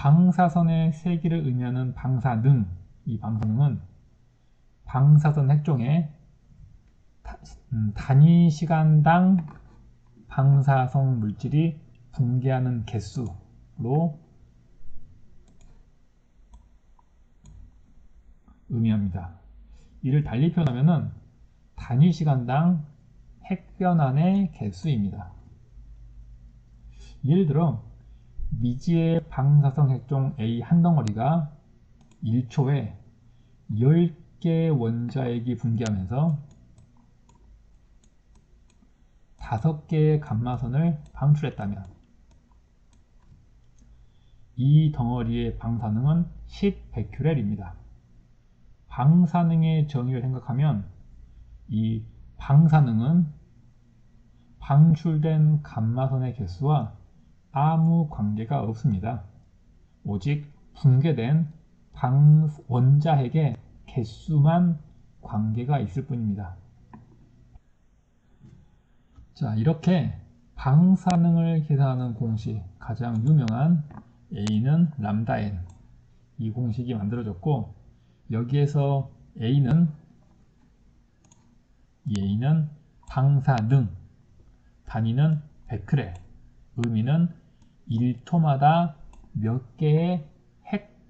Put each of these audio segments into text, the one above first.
방사선의 세기를 의미하는 방사능, 이 방사능은 방사선 핵종의 단위 시간당 방사성 물질이 붕괴하는 개수로 의미합니다. 이를 달리 표현하면 단위 시간당 핵변환의 개수입니다. 예를 들어 미지의 방사성 핵종 A 한 덩어리가 1초에 10개의 원자핵이 붕괴하면서 5개의 감마선을 방출했다면 이 덩어리의 방사능은 10베큐렐입니다. 방사능의 정의를 생각하면 이 방사능은 방출된 감마선의 개수와 아무 관계가 없습니다. 오직 붕괴된 원자핵의 개수만 관계가 있을 뿐입니다. 자, 이렇게 방사능을 계산하는 공식, 가장 유명한 A는 람다 N, 이 공식이 만들어졌고, 여기에서 A는 방사능, 단위는 베크렐, 의미는 1초마다 몇 개의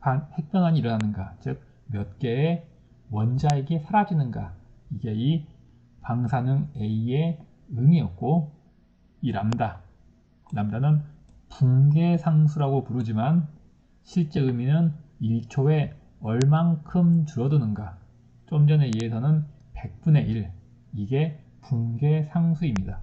핵변환이 일어나는가, 즉 몇 개의 원자핵이 사라지는가, 이게 이 방사능 A의 의미였고, 이 람다는 붕괴상수라고 부르지만 실제 의미는 1초에 얼만큼 줄어드는가, 좀 전에 예에서는 100분의 1, 이게 붕괴상수입니다.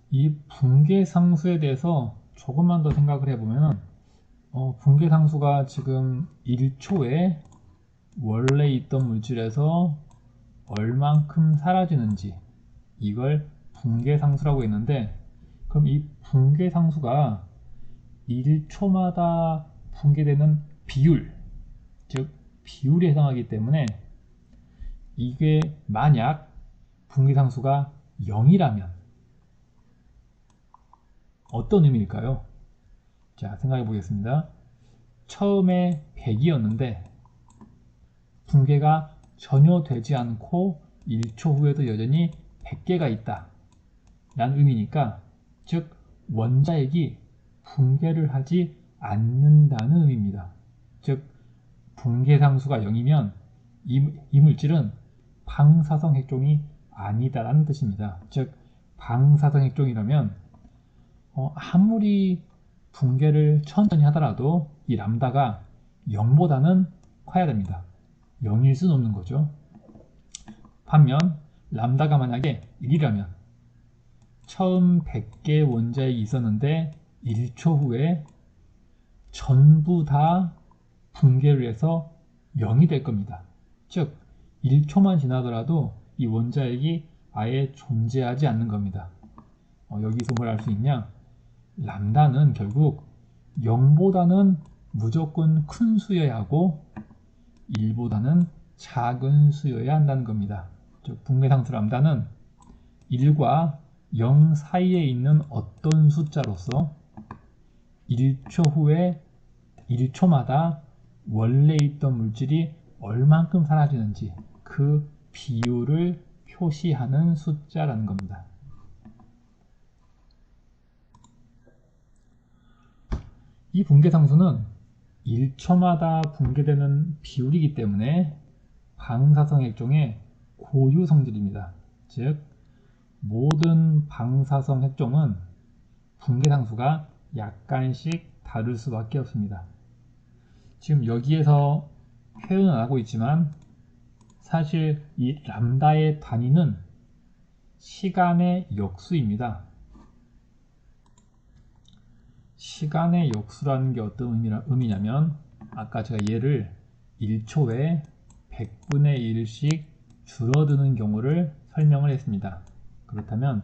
이 붕괴상수에 대해서 조금만 더 생각을 해보면 붕괴상수가 지금 1초에 원래 있던 물질에서 얼만큼 사라지는지, 이걸 붕괴상수라고 했는데, 그럼 이 붕괴상수가 1초마다 붕괴되는 비율, 즉 비율에 해당하기 때문에 이게 만약 붕괴상수가 0이라면 어떤 의미일까요? 자, 생각해 보겠습니다. 처음에 100이었는데 붕괴가 전혀 되지 않고 1초 후에도 여전히 100개가 있다 라는 의미니까, 즉 원자핵이 붕괴를 하지 않는다는 의미입니다. 즉 붕괴상수가 0이면 이 물질은 방사성 핵종이 아니다라는 뜻입니다. 즉 방사성 핵종이라면 아무리 붕괴를 천천히 하더라도 이 람다가 0보다는 커야 됩니다. 0일 수는 없는 거죠. 반면 람다가 만약에 1이라면 처음 100개의 원자핵이 있었는데 1초 후에 전부 다 붕괴를 해서 0이 될 겁니다. 즉 1초만 지나더라도 이 원자핵이 아예 존재하지 않는 겁니다. 여기서 뭘 알 수 있냐? 람다는 결국 0보다는 무조건 큰 수여야 하고 1보다는 작은 수여야 한다는 겁니다. 즉 붕괴상수 람다는 1과 0 사이에 있는 어떤 숫자로서 1초 후에 1초마다 원래 있던 물질이 얼만큼 사라지는지 그 비율을 표시하는 숫자라는 겁니다. 이 붕괴상수는 1초마다 붕괴되는 비율이기 때문에 방사성 핵종의 고유 성질입니다. 즉 모든 방사성 핵종은 붕괴상수가 약간씩 다를 수밖에 없습니다. 지금 여기에서 표현은 안 하고 있지만 사실 이 람다의 단위는 시간의 역수입니다. 시간의 역수라는 게 어떤 의미냐면, 아까 제가 얘를 1초에 100분의 1씩 줄어드는 경우를 설명을 했습니다. 그렇다면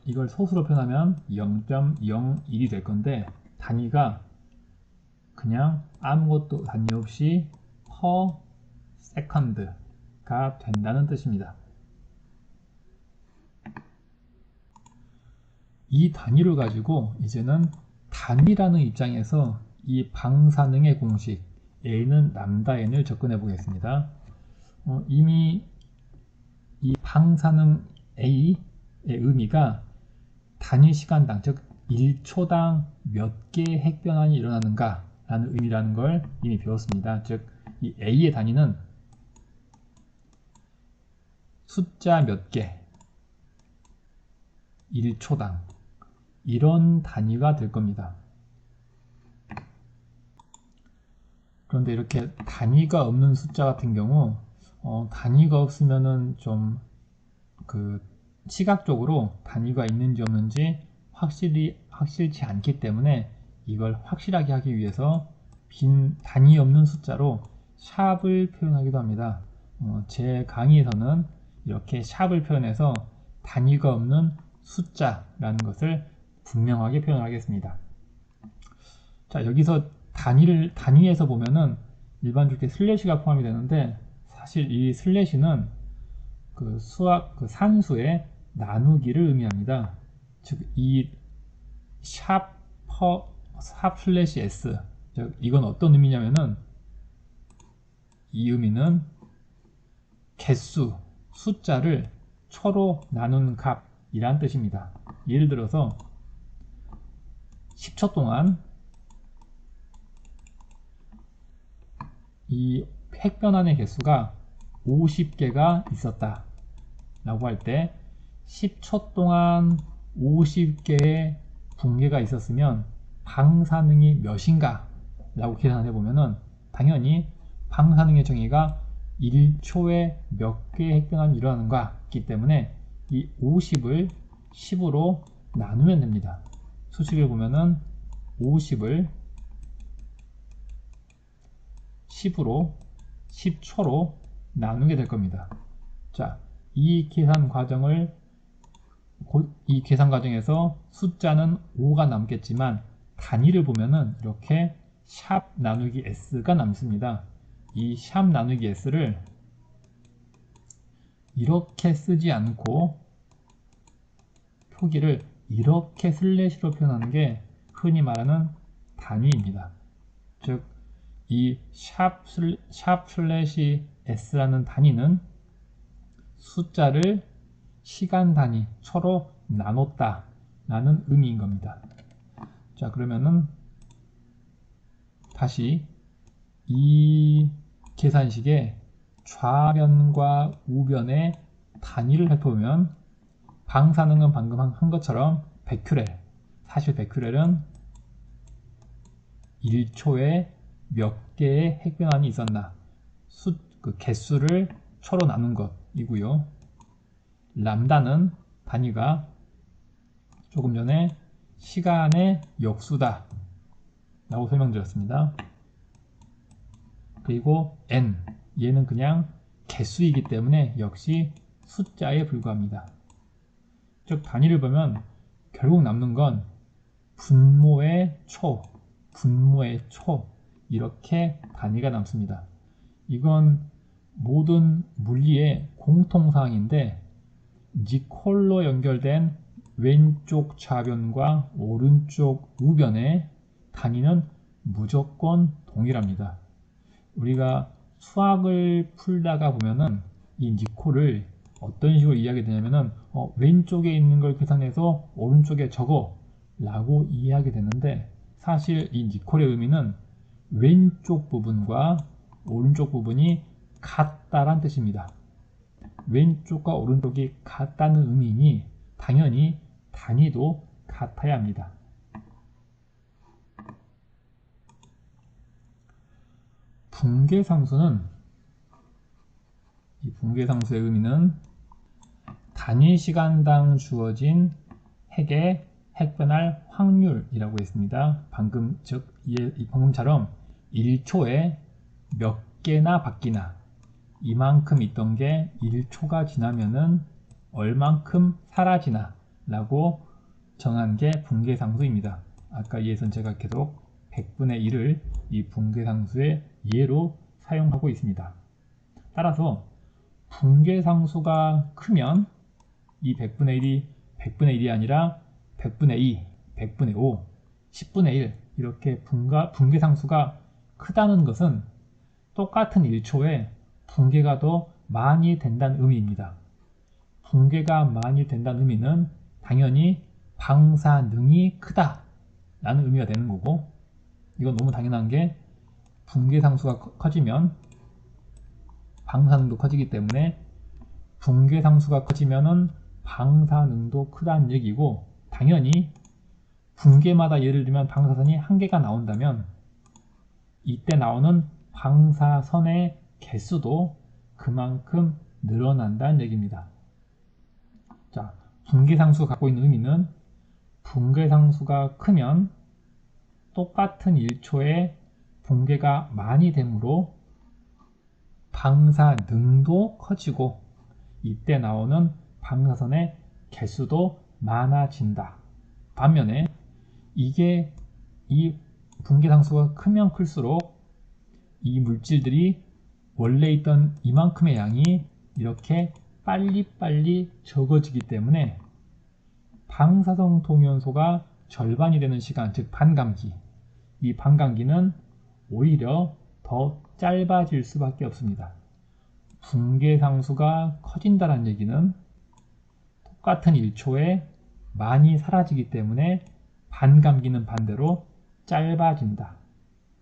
이걸 소수로 표현하면 0.01이 될 건데, 단위가 그냥 아무것도 단위 없이 per second가 된다는 뜻입니다. 이 단위를 가지고 이제는 단위라는 입장에서 이 방사능의 공식 A는 람다 n을 접근해 보겠습니다. 이미 이 방사능 A의 의미가 단위 시간당, 즉 1초당 몇 개의 핵변환이 일어나는가 라는 의미라는 걸 이미 배웠습니다. 즉 이 A의 단위는 숫자 몇 개, 1초당 이런 단위가 될 겁니다. 그런데 이렇게 단위가 없는 숫자 같은 경우 단위가 없으면은 좀 시각적으로 단위가 있는지 없는지 확실치 않기 때문에 이걸 확실하게 하기 위해서 빈 단위 없는 숫자로 샵을 표현하기도 합니다. 제 강의에서는 이렇게 샵을 표현해서 단위가 없는 숫자라는 것을 분명하게 표현하겠습니다. 자, 여기서 단위에서 보면은 일반적으로 슬래시가 포함이 되는데, 사실 이 슬래시는 산수의 나누기를 의미합니다. 즉, 이 샵 슬래시 s, 즉 이건 어떤 의미냐면은, 이 의미는 개수, 숫자를 초로 나눈 값이란 뜻입니다. 예를 들어서 10초 동안 이 핵변환의 개수가 50개가 있었다 라고 할 때 10초 동안 50개의 붕괴가 있었으면 방사능이 몇인가 라고 계산해 보면은 당연히 방사능의 정의가 1초에 몇 개의 핵변환이 일어나는가 있기 때문에 이 50을 10으로 나누면 됩니다. 수식을 보면은 50을 10으로 10초로 나누게 될 겁니다. 자, 이 계산 과정에서 숫자는 5가 남겠지만 단위를 보면은 이렇게 샵 나누기 s가 남습니다. 이 샵 나누기 s를 이렇게 쓰지 않고 표기를 이렇게 슬래시로 표현하는 게 흔히 말하는 단위입니다. 즉, 이 샵 슬래시 s라는 단위는 숫자를 시간 단위, 초로 나눴다 라는 의미인 겁니다. 자, 그러면은 다시 이 계산식의 좌변과 우변의 단위를 살펴보면 방사능은 방금 한 것처럼 베큐렐, 사실 베큐렐은 1초에 몇 개의 핵변환이 있었나 개수를 초로 나눈 것이고요. 람다는 단위가 조금 전에 시간의 역수다 라고 설명드렸습니다. 그리고 n, 얘는 그냥 개수이기 때문에 역시 숫자에 불과합니다. 즉 단위를 보면 결국 남는 건 분모의 초 이렇게 단위가 남습니다. 이건 모든 물리의 공통사항인데 니콜로 연결된 왼쪽 좌변과 오른쪽 우변의 단위는 무조건 동일합니다. 우리가 수학을 풀다가 보면은 이 니콜을 어떤 식으로 이해하게 되냐면은 왼쪽에 있는 걸 계산해서 오른쪽에 적어 라고 이해하게 되는데, 사실 이 니콜의 의미는 왼쪽 부분과 오른쪽 부분이 같다란 뜻입니다. 왼쪽과 오른쪽이 같다는 의미니 당연히 단위도 같아야 합니다. 붕괴상수의 의미는 단위 시간당 주어진 핵의 핵변할 확률이라고 했습니다. 방금처럼 1초에 몇 개나 바뀌나, 이만큼 있던 게 1초가 지나면은 얼만큼 사라지나 라고 정한 게 붕괴상수입니다. 아까 이에선 제가 계속 100분의 1을 이 붕괴상수의 예로 사용하고 있습니다. 따라서 붕괴상수가 크면 이 100분의 1이 100분의 1이 아니라 100분의 2, 100분의 5, 10분의 1 이렇게 붕괴상수가 크다는 것은 똑같은 1초에 붕괴가 더 많이 된다는 의미입니다. 붕괴가 많이 된다는 의미는 당연히 방사능이 크다 라는 의미가 되는 거고, 이건 너무 당연한 게 붕괴상수가 커지면 방사능도 커지기 때문에 붕괴상수가 커지면은 방사능도 크다는 얘기고, 당연히 붕괴마다 예를 들면 방사선이 한 개가 나온다면 이때 나오는 방사선의 개수도 그만큼 늘어난다는 얘기입니다. 자, 붕괴상수가 갖고 있는 의미는 붕괴상수가 크면 똑같은 1초에 붕괴가 많이 되므로 방사능도 커지고 이때 나오는 방사선의 개수도 많아진다. 반면에 이 붕괴상수가 크면 클수록 이 물질들이 원래 있던 이만큼의 양이 이렇게 빨리빨리 적어지기 때문에 방사성 동위원소가 절반이 되는 시간, 즉 반감기, 이 반감기는 오히려 더 짧아질 수밖에 없습니다. 붕괴상수가 커진다는 얘기는 똑같은 1초에 많이 사라지기 때문에 반감기는 반대로 짧아진다.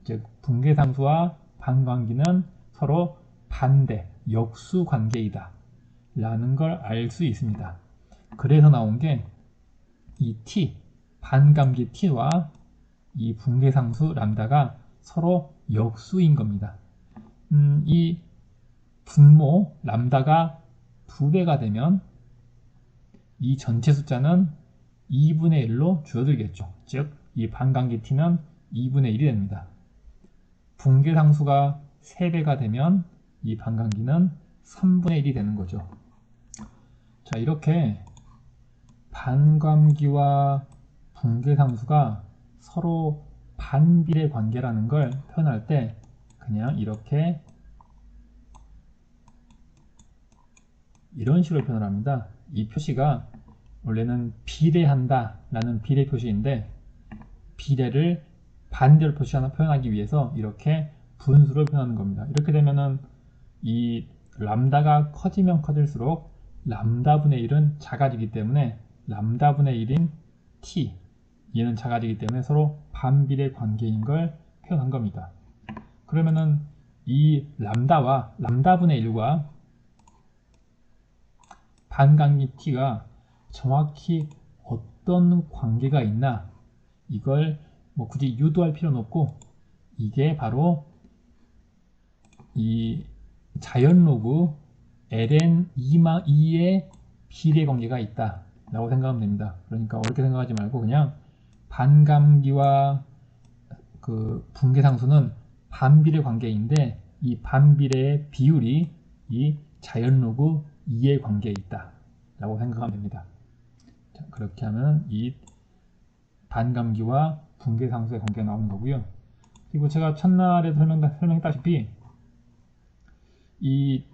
즉 붕괴상수와 반감기는 서로 반대, 역수 관계이다 라는 걸 알 수 있습니다. 그래서 나온 게 이 T, 반감기 T와 이 붕괴상수 람다가 서로 역수인 겁니다. 이 분모 람다가 2배가 되면 이 전체 숫자는 2분의 1로 줄어들겠죠. 즉 이 반감기 T는 2분의 1이 됩니다. 붕괴상수가 3배가 되면 이 반감기는 3분의 1이 되는 거죠. 자, 이렇게 반감기와 붕괴상수가 서로 반비례 관계라는 걸 표현할 때 그냥 이렇게 이런 식으로 표현을 합니다. 이 표시가 원래는 비례한다 라는 비례 표시인데, 비례를 반대로 표현하기 위해서 이렇게 분수를 표현하는 겁니다. 이렇게 되면은 이 람다가 커지면 커질수록 람다분의 1은 작아지기 때문에 람다분의 1인 t, 얘는 작아지기 때문에 서로 반비례 관계인 걸 표현한 겁니다. 그러면은 이 람다와 람다분의 1과 반감기 t가 정확히 어떤 관계가 있나, 이걸 뭐 굳이 유도할 필요는 없고, 이게 바로 이 자연 로그 ln2의 비례 관계가 있다 라고 생각하면 됩니다. 그러니까 어렵게 생각하지 말고 그냥 반감기와 그 붕괴상수는 반비례 관계인데, 이 반비례의 비율이 이 자연 로그 2의 관계에 있다 라고 생각하면 됩니다. 자, 그렇게 하면 이 반감기와 붕괴상수의 관계가 나오는 거고요. 그리고 제가 첫날에 설명했다시피 이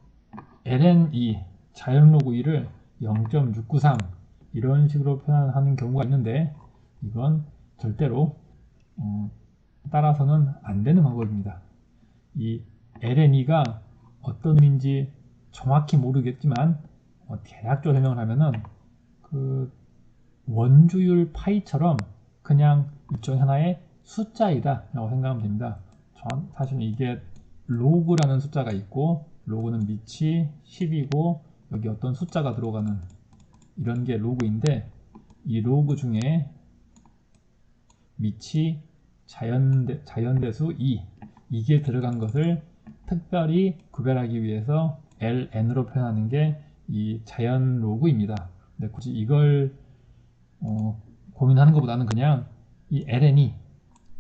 ln2 자연 로그 2를 0.693 이런 식으로 표현하는 경우가 있는데, 이건 절대로 따라서는 안 되는 방법입니다. 이 ln2가 어떤 의미인지 정확히 모르겠지만 대략적으로 설명을 하면은 그 원주율 파이처럼 그냥 일종 하나의 숫자이다 라고 생각하면 됩니다. 사실은 이게 로그라는 숫자가 있고, 로그는 밑이 10이고 여기 어떤 숫자가 들어가는 이런 게 로그인데, 이 로그 중에 밑이 자연대수 2, 이게 들어간 것을 특별히 구별하기 위해서 ln으로 표현하는 게 이 자연 로그입니다. 근데 굳이 이걸 고민하는 것보다는 그냥 이 ln이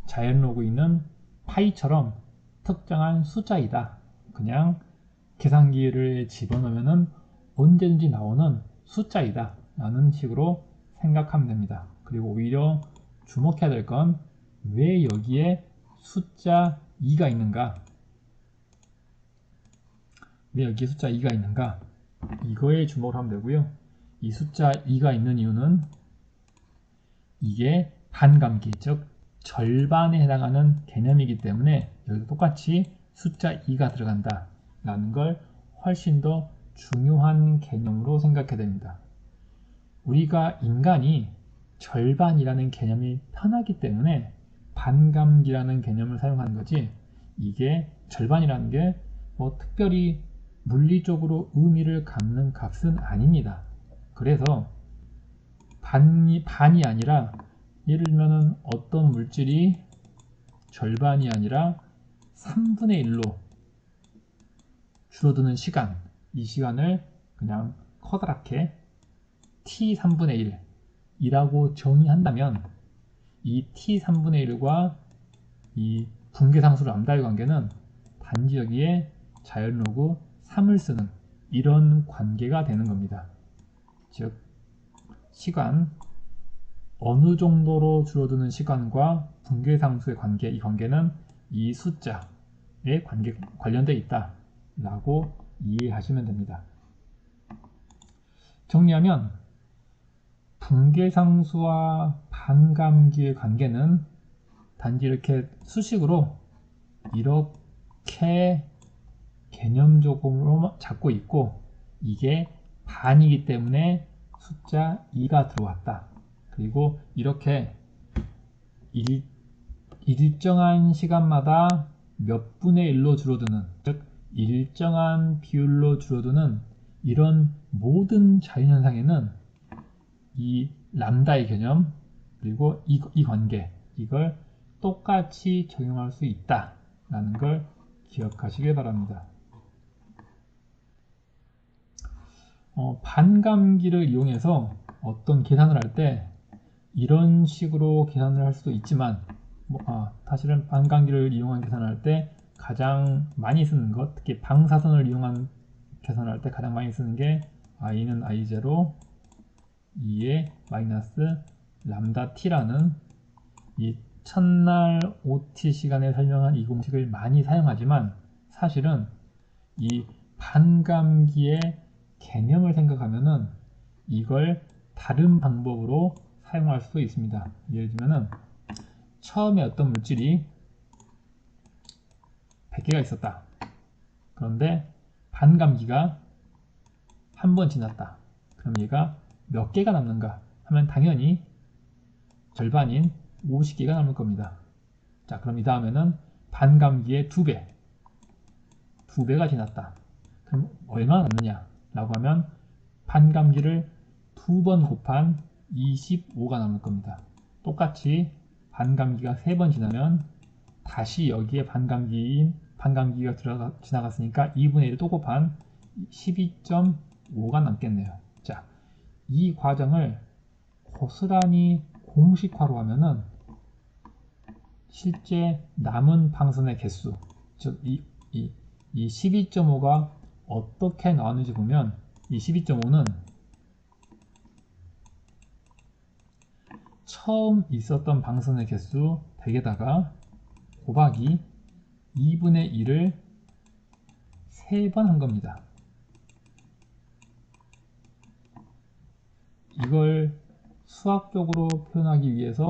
자연 로그 있는 파이처럼 특정한 숫자이다, 그냥 계산기를 집어넣으면 언제든지 나오는 숫자이다 라는 식으로 생각하면 됩니다. 그리고 오히려 주목해야 될 건 왜 여기에 숫자 2가 있는가, 왜 여기에 숫자 2가 있는가, 이거에 주목을 하면 되고요. 이 숫자 2가 있는 이유는 이게 반감기, 즉 절반에 해당하는 개념이기 때문에 여기도 똑같이 숫자 2가 들어간다 라는 걸 훨씬 더 중요한 개념으로 생각해야 됩니다. 우리가 인간이 절반이라는 개념이 편하기 때문에 반감기라는 개념을 사용하는 거지, 이게 절반이라는 게 뭐 특별히 물리적으로 의미를 갖는 값은 아닙니다. 그래서 반이 아니라, 예를 들면 어떤 물질이 절반이 아니라 3분의 1로 줄어드는 시간, 이 시간을 그냥 커다랗게 t 3분의 1이라고 정의한다면 이 t 3분의 1과 이 붕괴상수 람다의 관계는 단지 여기에 자연로그 3을 쓰는 이런 관계가 되는 겁니다. 즉 시간, 어느 정도로 줄어드는 시간과 붕괴상수의 관계, 이 관계는 이 숫자에 관련되어 있다 라고 이해하시면 됩니다. 정리하면 붕괴상수와 반감기의 관계는 단지 이렇게 수식으로 이렇게 개념적으로 잡고 있고, 이게 반이기 때문에 숫자 2가 들어왔다. 그리고 이렇게 일정한 시간마다 몇 분의 1로 줄어드는, 즉 일정한 비율로 줄어드는 이런 모든 자연현상에는 이 람다의 개념 그리고 이 관계, 이걸 똑같이 적용할 수 있다 라는 걸 기억하시길 바랍니다. 반감기를 이용해서 어떤 계산을 할 때 이런 식으로 계산을 할 수도 있지만, 사실은 반감기를 이용한 계산을 할 때 가장 많이 쓰는 것, 특히 방사선을 이용한 계산을 할 때 가장 많이 쓰는 게 i는 i0 2의 마이너스 람다 t라는 이 첫날 OT 시간에 설명한 이 공식을 많이 사용하지만, 사실은 이 반감기의 개념을 생각하면은 이걸 다른 방법으로 사용할 수도 있습니다. 예를 들면은 처음에 어떤 물질이 100개가 있었다. 그런데 반감기가 한 번 지났다. 그럼 얘가 몇 개가 남는가 하면 당연히 절반인 50개가 남을 겁니다. 자, 그럼 이 다음에는 반감기의 2배가 지났다. 그럼 얼마나 남느냐 라고 하면 반감기를 2번 곱한 25가 남을 겁니다. 똑같이 반감기가 3번 지나면 다시 여기에 반감기가 지나갔으니까 2분의 1을 또 곱한 12.5가 남겠네요. 자, 이 과정을 고스란히 공식화로 하면은 실제 남은 방선의 개수, 즉 이 12.5가 어떻게 나왔는지 보면, 이 12.5는 처음 있었던 방선의 개수 100에다가 곱하기 2분의 1을 3번 한 겁니다. 이걸 수학적으로 표현하기 위해서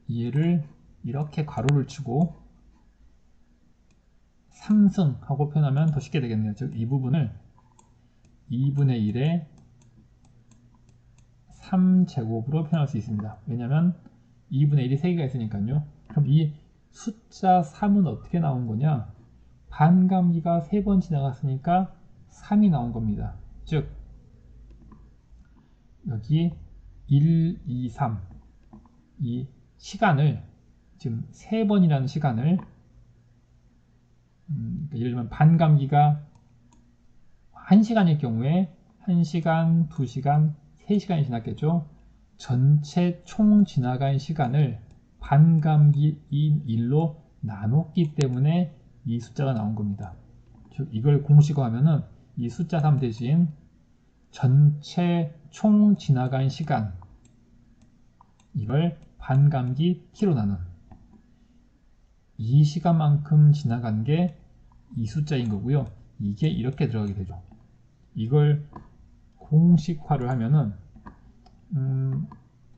얘를 이렇게 가로를 치고 3승하고 표현하면 더 쉽게 되겠네요. 즉 이 부분을 2분의 1에 3제곱으로 표현할 수 있습니다. 왜냐하면 2분의 1이 3개가 있으니까요. 그럼 이 숫자 3은 어떻게 나온 거냐? 반감기가 3번 지나갔으니까 3이 나온 겁니다. 즉 여기 1, 2, 3 이 시간을, 지금 3번이라는 시간을, 예를 들면 반감기가 1시간일 경우에 1시간, 2시간, 3시간이 지났겠죠. 전체 총 지나간 시간을 반감기인 1로 나눴기 때문에 이 숫자가 나온 겁니다. 즉 이걸 공식화하면은 이 숫자 3 대신 전체 총 지나간 시간, 이걸 반감기 t로 나눈 이 시간만큼 지나간 게 이 숫자인 거고요. 이게 이렇게 들어가게 되죠. 이걸 공식화를 하면은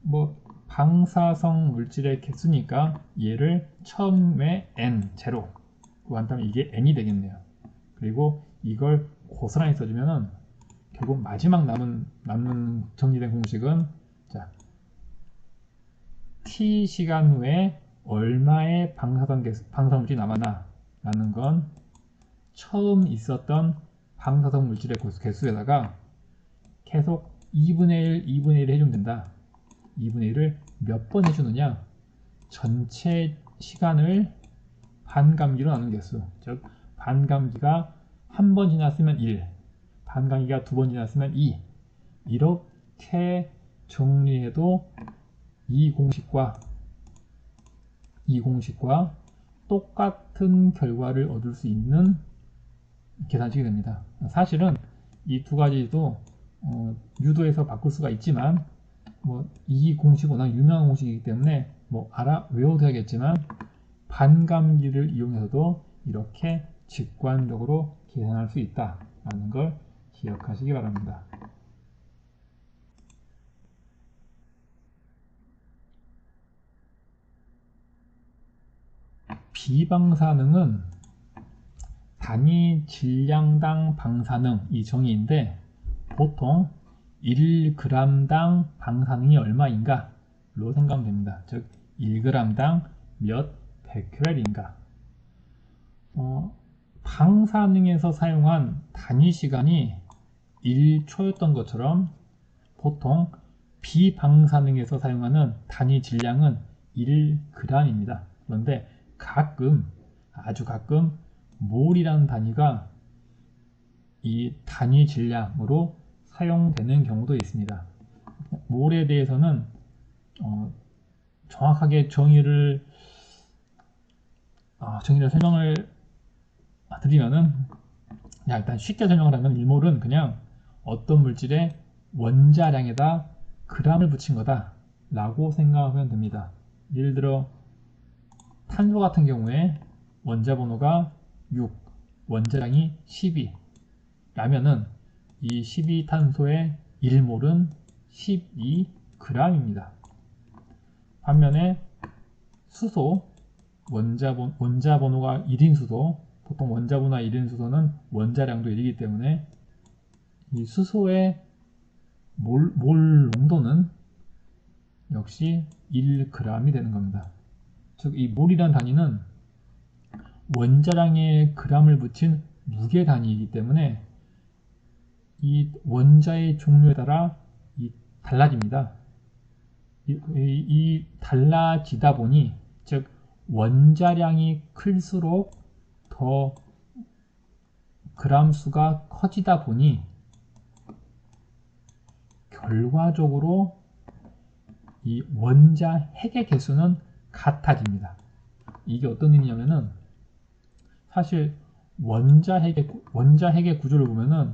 뭐 방사성 물질의 개수니까 얘를 처음에 n, 제로 구한다면 이게 n이 되겠네요. 그리고 이걸 고스란히 써주면은 결국 마지막 남는 정리된 공식은 자, t 시간 후에 얼마의 방사성 물질이 남았나 라는 건 처음 있었던 방사성 물질의 개수에다가 계속 2분의 1, 2분의 1 해주면 된다. 2분의 1을 몇 번 해주느냐? 전체 시간을 반감기로 나눈 개수. 즉 반감기가 한 번 지났으면 1, 반감기가 두 번 지났으면 2. 이렇게 정리해도 이 공식과 똑같은 결과를 얻을 수 있는 계산식이 됩니다. 사실은 이 두 가지도 유도해서 바꿀 수가 있지만 이 공식은 워낙 유명한 공식이기 때문에 외워도 되겠지만 반감기를 이용해서도 이렇게 직관적으로 계산할 수 있다라는 걸 기억하시기 바랍니다. 비방사능은 단위 질량당 방사능 이 정의인데 보통 1g당 방사능이 얼마인가 로 생각하면 됩니다. 즉 1g당 몇 베큐렐인가. 방사능에서 사용한 단위 시간이 1초였던 것처럼 보통 비방사능에서 사용하는 단위 질량은 1g입니다. 그런데 아주 가끔 몰이라는 단위가 이 단위 질량으로 사용되는 경우도 있습니다. 몰에 대해서는 정확하게 정의를 설명을 드리면은 일단 쉽게 설명을 하면 1몰은 그냥 어떤 물질의 원자량에다 g을 붙인 거다 라고 생각하면 됩니다. 예를 들어 탄소 같은 경우에 원자 번호가 6, 원자량이 12 라면은 이 12탄소의 1몰은 12g입니다. 반면에 수소, 원자 번호가 1인 수소, 보통 원자 번호가 1인 수소는 원자량도 1이기 때문에 이 수소의 몰 농도는 역시 1g이 되는 겁니다. 즉 이 몰이란 단위는 원자량에 g을 붙인 무게 단위이기 때문에 이 원자의 종류에 따라 달라집니다. 이 달라지다 보니 즉 원자량이 클수록 더 그람 수가 커지다 보니 결과적으로 이 원자 핵의 개수는 같아집니다. 이게 어떤 의미냐면은 사실 원자 핵의 구조를 보면은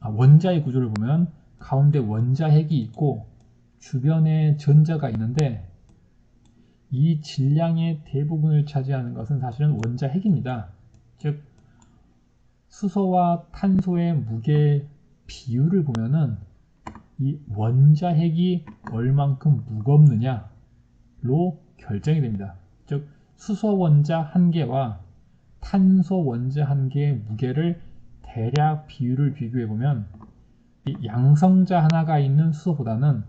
원자의 구조를 보면 가운데 원자 핵이 있고 주변에 전자가 있는데 이 질량의 대부분을 차지하는 것은 사실은 원자 핵입니다. 즉 수소와 탄소의 무게 비율을 보면은 이 원자 핵이 얼만큼 무겁느냐로 결정이 됩니다. 즉 수소 원자 1개와 탄소 원자 1개의 무게를 대략 비율을 비교해 보면 이 양성자 하나가 있는 수소보다는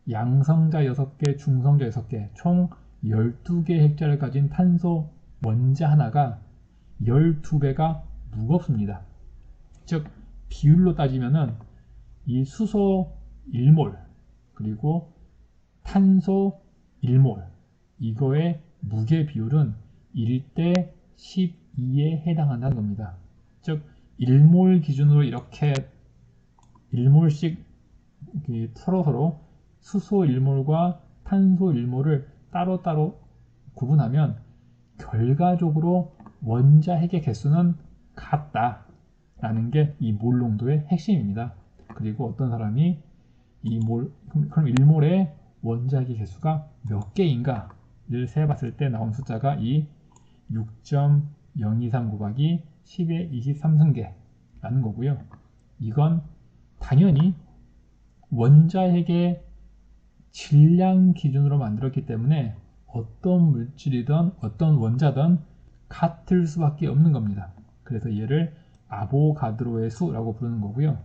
양성자 6개, 중성자 6개, 총 12개의 핵자를 가진 탄소 원자 하나가 12배가 무겁습니다. 즉 비율로 따지면은 이 수소 1몰 그리고 탄소 1몰 이거의 무게 비율은 1대 12에 해당한다는 겁니다. 즉 1몰 기준으로 이렇게 1몰씩 서로 수소 1몰과 탄소 1몰을 따로따로 구분하면 결과적으로 원자 핵의 개수는 같다라는 게 이 몰 농도의 핵심입니다. 그리고 어떤 사람이 그럼 1몰의 원자 핵의 개수가 몇 개인가를 세봤을 때 나온 숫자가 이 6.023 곱하기 10의 23승계라는 거고요. 이건 당연히 원자 핵의 질량 기준으로 만들었기 때문에 어떤 물질이든 어떤 원자든 같을 수밖에 없는 겁니다. 그래서 얘를 아보가드로의 수라고 부르는 거고요.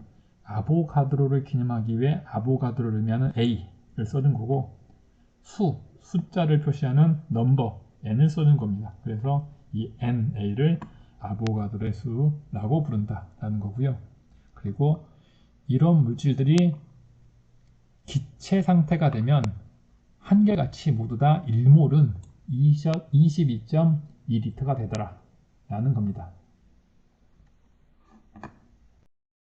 아보가드로를 기념하기 위해 아보가드로를 의미하는 A를 써준 거고, 숫자를 표시하는 넘버 n을 써준 겁니다. 그래서 이 NA를 아보가드로의 수라고 부른다라는 거고요. 그리고 이런 물질들이 기체 상태가 되면 한결같이 모두 다 1몰은 22.2리터가 되더라 라는 겁니다.